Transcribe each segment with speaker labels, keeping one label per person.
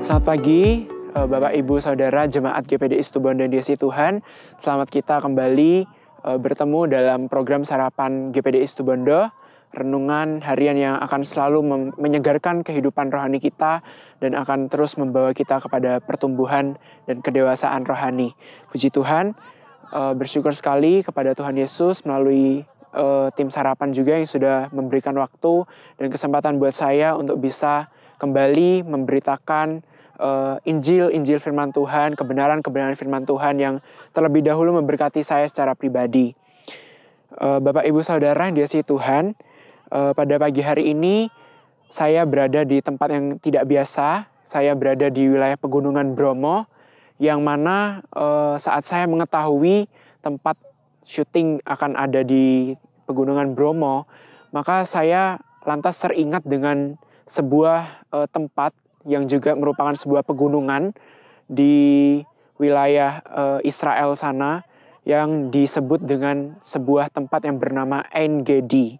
Speaker 1: Selamat pagi, Bapak, Ibu, Saudara, Jemaat GPDI Situbondo dan Diasi Tuhan. Selamat kita kembali bertemu dalam program Sarapan GPDI Situbondo, renungan harian yang akan selalu menyegarkan kehidupan rohani kita dan akan terus membawa kita kepada pertumbuhan dan kedewasaan rohani. Puji Tuhan, bersyukur sekali kepada Tuhan Yesus melalui tim Sarapan juga yang sudah memberikan waktu dan kesempatan buat saya untuk bisa kembali memberitakan Injil firman Tuhan, kebenaran firman Tuhan yang terlebih dahulu memberkati saya secara pribadi. Bapak, Ibu, Saudara yang dikasihi Tuhan, pada pagi hari ini saya berada di tempat yang tidak biasa. Saya berada di wilayah Pegunungan Bromo, yang mana saat saya mengetahui tempat syuting akan ada di Pegunungan Bromo, maka saya lantas teringat dengan sebuah tempat yang juga merupakan sebuah pegunungan di wilayah Israel sana yang disebut dengan sebuah tempat yang bernama En Gedi.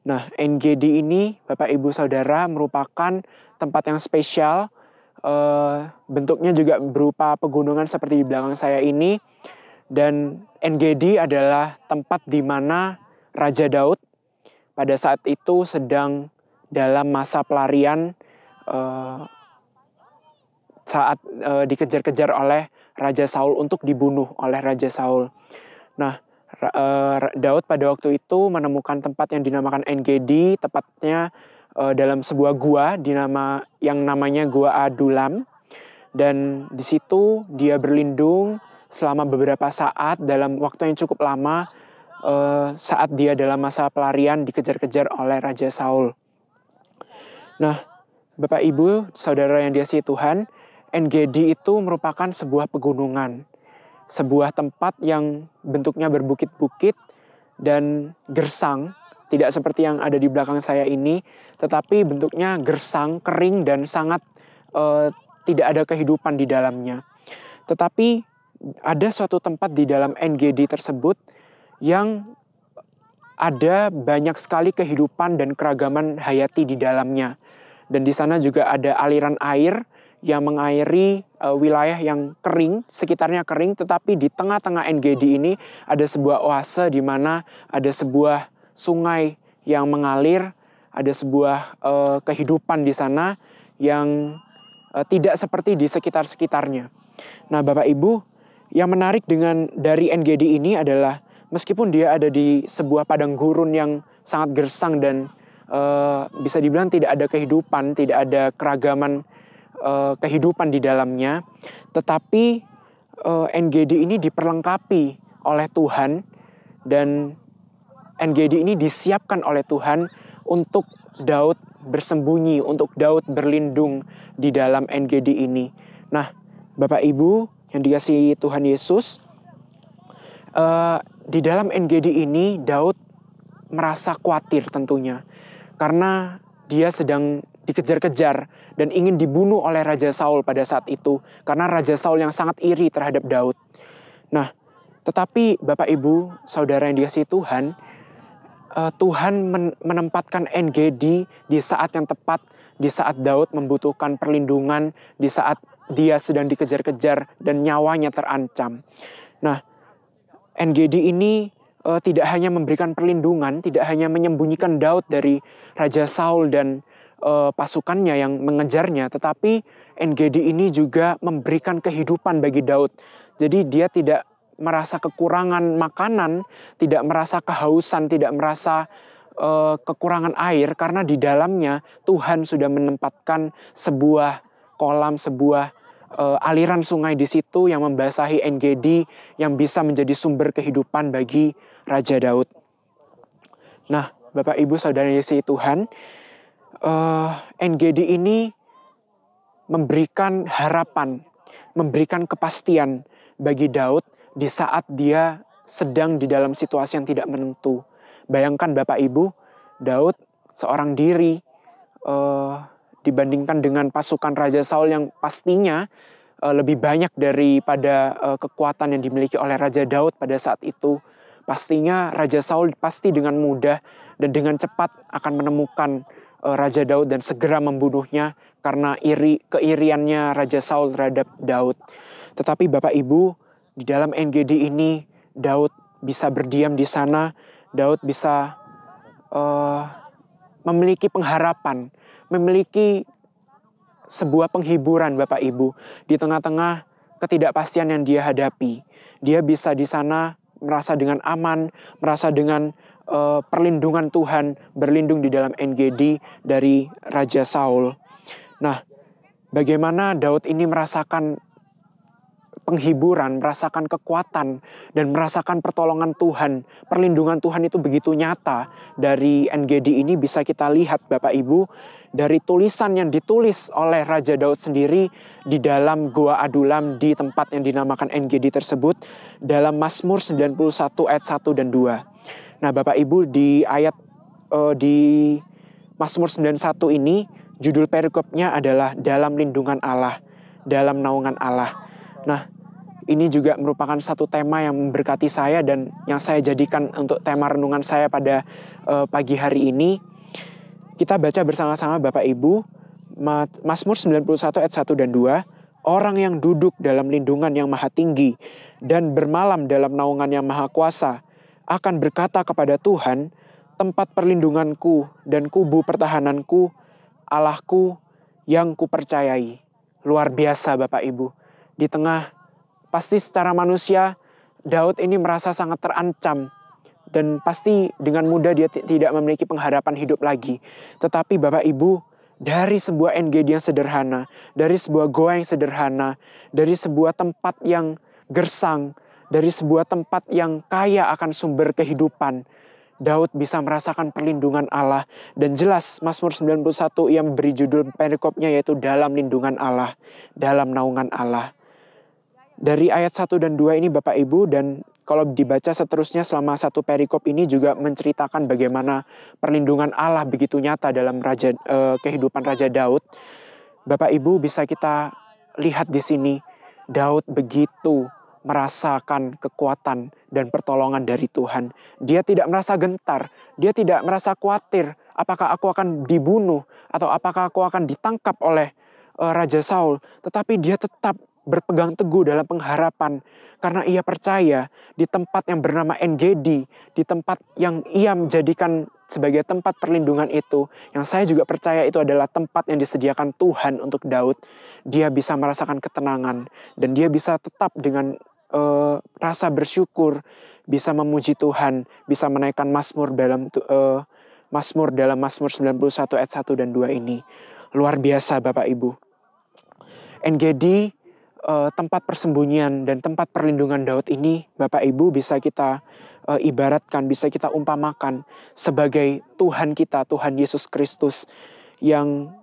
Speaker 1: Nah, En Gedi ini, Bapak, Ibu, Saudara, merupakan tempat yang spesial. Bentuknya juga berupa pegunungan seperti di belakang saya ini. Dan En Gedi adalah tempat di mana Raja Daud pada saat itu sedang dalam masa pelarian saat dikejar-kejar oleh Raja Saul untuk dibunuh oleh Raja Saul. Nah, Daud pada waktu itu menemukan tempat yang dinamakan En Gedi, tepatnya dalam sebuah gua yang namanya Gua Adulam. Dan di situ dia berlindung selama beberapa saat dalam waktu yang cukup lama saat dia dalam masa pelarian dikejar-kejar oleh Raja Saul. Nah, Bapak, Ibu, Saudara yang dikasihi Tuhan, En Gedi itu merupakan sebuah pegunungan, sebuah tempat yang bentuknya berbukit-bukit dan gersang, tidak seperti yang ada di belakang saya ini, tetapi bentuknya gersang, kering, dan sangat tidak ada kehidupan di dalamnya. Tetapi ada suatu tempat di dalam En Gedi tersebut yang ada banyak sekali kehidupan dan keragaman hayati di dalamnya. Dan di sana juga ada aliran air yang mengairi wilayah yang kering, sekitarnya kering, tetapi di tengah-tengah En Gedi ini ada sebuah oase di mana ada sebuah sungai yang mengalir, ada sebuah kehidupan di sana yang tidak seperti di sekitar-sekitarnya. Nah, Bapak, Ibu, yang menarik dari En Gedi ini adalah meskipun dia ada di sebuah padang gurun yang sangat gersang dan bisa dibilang tidak ada kehidupan, tidak ada keragaman kehidupan di dalamnya, tetapi En Gedi ini diperlengkapi oleh Tuhan, dan En Gedi ini disiapkan oleh Tuhan untuk Daud bersembunyi, untuk Daud berlindung di dalam En Gedi ini. Nah, Bapak, Ibu yang dikasihi Tuhan Yesus, di dalam En Gedi ini Daud merasa khawatir tentunya, karena dia sedang dikejar-kejar dan ingin dibunuh oleh Raja Saul pada saat itu, karena Raja Saul yang sangat iri terhadap Daud. Nah, tetapi Bapak, Ibu, Saudara yang dikasihi Tuhan, Tuhan menempatkan En Gedi di saat yang tepat, di saat Daud membutuhkan perlindungan, di saat dia sedang dikejar-kejar dan nyawanya terancam. Nah, En Gedi ini tidak hanya memberikan perlindungan, tidak hanya menyembunyikan Daud dari Raja Saul dan pasukannya yang mengejarnya, tetapi En Gedi ini juga memberikan kehidupan bagi Daud. Jadi dia tidak merasa kekurangan makanan, tidak merasa kehausan, tidak merasa kekurangan air, karena di dalamnya Tuhan sudah menempatkan sebuah kolam, sebuah aliran sungai di situ yang membasahi En Gedi, yang bisa menjadi sumber kehidupan bagi Raja Daud. Nah, Bapak, Ibu, Saudara yang dikasihi Tuhan, En Gedi ini memberikan harapan, memberikan kepastian bagi Daud di saat dia sedang di dalam situasi yang tidak menentu. Bayangkan Bapak, Ibu, Daud seorang diri dibandingkan dengan pasukan Raja Saul yang pastinya lebih banyak daripada kekuatan yang dimiliki oleh Raja Daud pada saat itu. Pastinya Raja Saul pasti dengan mudah dan dengan cepat akan menemukan Raja Daud dan segera membunuhnya karena keiriannya Raja Saul terhadap Daud. Tetapi Bapak Ibu, di dalam NGD ini Daud bisa berdiam di sana, Daud bisa memiliki pengharapan, memiliki sebuah penghiburan Bapak Ibu di tengah-tengah ketidakpastian yang dia hadapi. Dia bisa di sana merasa dengan aman, merasa dengan perlindungan Tuhan, berlindung di dalam NGD dari Raja Saul. Nah, bagaimana Daud ini merasakan penghiburan, merasakan kekuatan, dan merasakan pertolongan Tuhan, perlindungan Tuhan itu begitu nyata dari NGD ini bisa kita lihat Bapak Ibu dari tulisan yang ditulis oleh Raja Daud sendiri di dalam Goa Adulam di tempat yang dinamakan NGD tersebut dalam Mazmur 91 ayat 1 dan 2. Nah Bapak Ibu di Mazmur 91 ini judul perikopnya adalah dalam lindungan Allah, dalam naungan Allah. Nah, ini juga merupakan satu tema yang memberkati saya dan yang saya jadikan untuk tema renungan saya pada pagi hari ini. Kita baca bersama-sama Bapak Ibu, Mazmur 91 ayat 1 dan 2. Orang yang duduk dalam lindungan yang maha tinggi dan bermalam dalam naungan yang maha kuasa akan berkata kepada Tuhan, tempat perlindunganku dan kubu pertahananku, Allahku yang kupercayai. Luar biasa Bapak Ibu. Di tengah pasti secara manusia Daud ini merasa sangat terancam dan pasti dengan mudah dia tidak memiliki pengharapan hidup lagi. Tetapi Bapak Ibu, dari sebuah NGD yang sederhana, dari sebuah goa yang sederhana, dari sebuah tempat yang gersang, dari sebuah tempat yang kaya akan sumber kehidupan, Daud bisa merasakan perlindungan Allah. Dan jelas Mazmur 91 yang beri judul perikopnya yaitu dalam lindungan Allah, dalam naungan Allah. Dari ayat 1 dan 2 ini Bapak Ibu, dan kalau dibaca seterusnya selama satu perikop ini juga menceritakan bagaimana perlindungan Allah begitu nyata dalam kehidupan Raja Daud. Bapak Ibu bisa kita lihat di sini, Daud begitu merasakan kekuatan dan pertolongan dari Tuhan. Dia tidak merasa gentar, dia tidak merasa khawatir apakah aku akan dibunuh atau apakah aku akan ditangkap oleh Raja Saul. Tetapi dia tetap berpegang teguh dalam pengharapan karena ia percaya di tempat yang bernama NGD, di tempat yang ia menjadikan sebagai tempat perlindungan itu, yang saya juga percaya itu adalah tempat yang disediakan Tuhan untuk Daud. Dia bisa merasakan ketenangan dan dia bisa tetap dengan rasa bersyukur, bisa memuji Tuhan, bisa menaikkan Mazmur dalam Mazmur 91 ayat 1 dan 2 ini. Luar biasa Bapak Ibu. NGD, tempat persembunyian dan tempat perlindungan Daud ini, Bapak Ibu bisa kita ibaratkan, bisa kita umpamakan sebagai Tuhan kita, Tuhan Yesus Kristus yang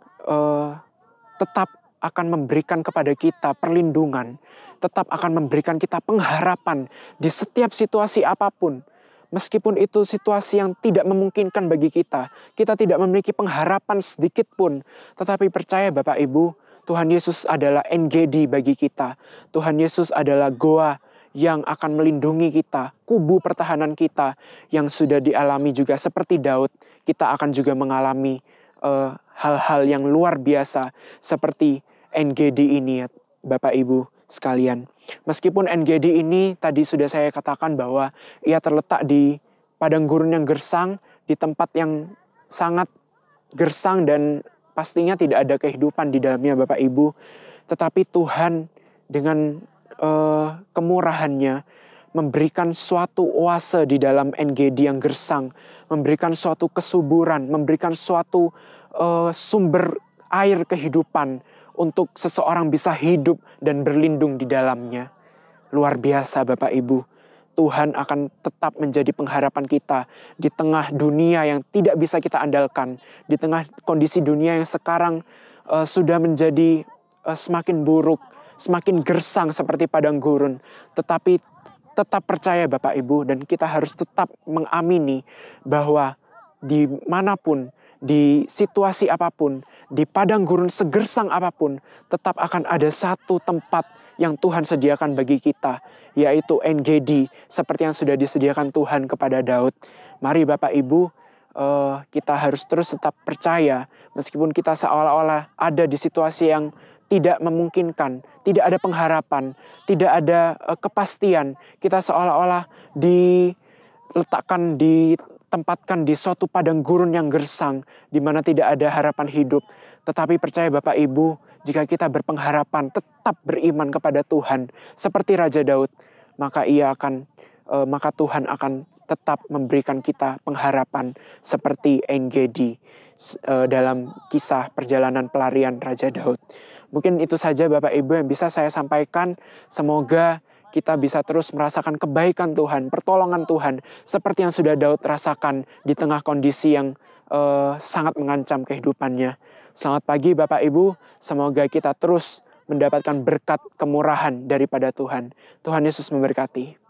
Speaker 1: tetap akan memberikan kepada kita perlindungan, tetap akan memberikan kita pengharapan di setiap situasi apapun. Meskipun itu situasi yang tidak memungkinkan bagi kita tidak memiliki pengharapan sedikit pun. Tetapi percaya Bapak Ibu, Tuhan Yesus adalah NGD bagi kita. Tuhan Yesus adalah goa yang akan melindungi kita, kubu pertahanan kita yang sudah dialami juga seperti Daud. Kita akan juga mengalami hal-hal yang luar biasa seperti NGD ini ya Bapak Ibu sekalian. Meskipun NGD ini tadi sudah saya katakan bahwa ia terletak di padang gurun yang gersang, di tempat yang sangat gersang dan pastinya tidak ada kehidupan di dalamnya Bapak Ibu. Tetapi Tuhan dengan kemurahannya memberikan suatu oase di dalam NGD yang gersang, memberikan suatu kesuburan, memberikan suatu sumber air kehidupan untuk seseorang bisa hidup dan berlindung di dalamnya. Luar biasa Bapak Ibu. Tuhan akan tetap menjadi pengharapan kita di tengah dunia yang tidak bisa kita andalkan. Di tengah kondisi dunia yang sekarang sudah menjadi semakin buruk, semakin gersang seperti padang gurun. Tetapi tetap percaya Bapak Ibu, dan kita harus tetap mengamini bahwa dimanapun, di situasi apapun, di padang gurun segersang apapun, tetap akan ada satu tempat yang Tuhan sediakan bagi kita, yaitu NGD, seperti yang sudah disediakan Tuhan kepada Daud. Mari Bapak Ibu, kita harus terus tetap percaya meskipun kita seolah-olah ada di situasi yang tidak memungkinkan, tidak ada pengharapan, tidak ada kepastian. Kita seolah-olah ditempatkan di suatu padang gurun yang gersang, di mana tidak ada harapan hidup. Tetapi percaya Bapak Ibu, jika kita berpengharapan, tetap beriman kepada Tuhan, seperti Raja Daud, maka Tuhan akan tetap memberikan kita pengharapan seperti En-Gedi dalam kisah perjalanan pelarian Raja Daud. Mungkin itu saja Bapak Ibu yang bisa saya sampaikan. Semoga kita bisa terus merasakan kebaikan Tuhan, pertolongan Tuhan, seperti yang sudah Daud rasakan di tengah kondisi yang sangat mengancam kehidupannya. Selamat pagi Bapak Ibu, semoga kita terus mendapatkan berkat kemurahan daripada Tuhan. Tuhan Yesus memberkati.